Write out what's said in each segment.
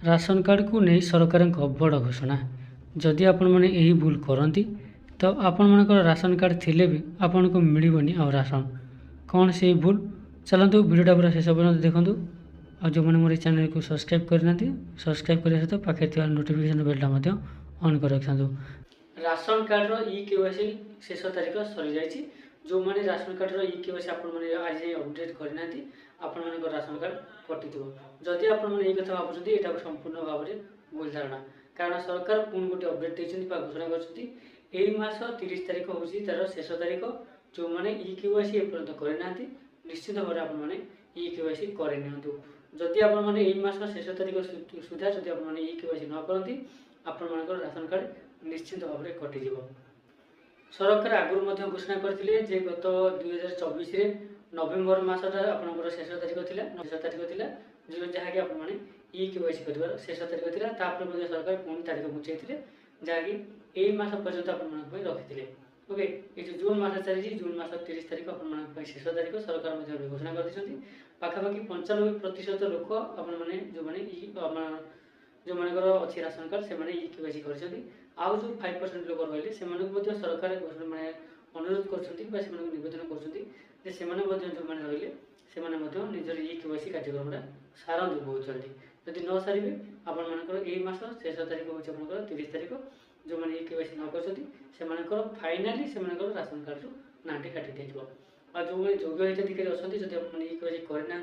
Ration card को नहीं सरकार बड़ घोषणा जदि आपण मैंने यही भूल करती तो आपण मन राशन कार्ड थिले भी आपन को मिलबनी आ राशन कौन से भूल चलतु वीडियोटा पूरा शेष पर्यटन देखूँ और जो मैंने मोर चैनल को सब्सक्राइब करना सब्सक्राइब करने सहित पाखे नोटिफिकेशन बेलटा ऑन कर रखा। राशन कार्ड केवाईसी शेष तारीख सरी जाइए जो मैंने राशन कार्ड केवाईसी आज अपडेट करना आपण राशन कार्ड कटि जदि आपने कथा भावुँच यहाँ संपूर्ण भाव में भूल धारणा कारण सरकार पुणी गोटे अपडेट देती घोषणा करस 30 तारीख हूँ तार शेष तारीख जो मैंने केवाईसी एपर्यंत करना निश्चित भाव में आपने केवाईसी करनी जदि आपस शेष तारीख सुधा जब आपने केवाईसी न करती आपण राशन कार्ड निश्चित भाव में कटि सरकार आगुरी घोषणा करते गत 2024 नवेम्बर मसटा आपंकर शेष तारीख थी जहाँकि आपने केवाईसी कर शेष तारीख थी सरकार पुणी तारीख घुंचाई जहाँकि यही मस पर्यटन आप रखी ओके ये जो जून मस चली जून मस 30 तारीख आप शेष तारीख सरकार घोषणा कर पाखापाखि 95% लोक आपने जो मैंने अच्छी राशन कार्ड से केवाईसी कर आउ जो 5% लोक रही से सरकार मैंने अनुरोध करवेदन कर जो मैंने रही से निजर केवाईसी कार्यक्रम सारंतु बहुत जल्दी जदि न सारे आपर यही मस शेष तारीख हूँ आप 30 तारीख जो मैंने केवाईसी न कर फाइनाली से राशन कार्ड नाटी काटी दिया और जो मैंने योग्य हिताधिकारी अच्छा जब आपने केवाईसी करना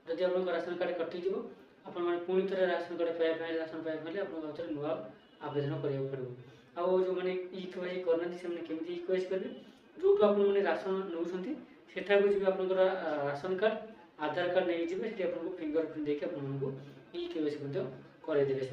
जदि आप राशन कार्ड कटिज आप पुणी थे राशन कार्ड पाइबा राशन पाइबा आपको नुआ आवेदन करा पड़ो आउ जो मैंने केवाईसी करना केमी केवाईसी करेंगे जो आपने राशन नौकरी सेठा जी आप राशन कार्ड आधार कार्ड नहीं जी फिंगर प्रिंट देखिए आपको केवाईसी करदेवे।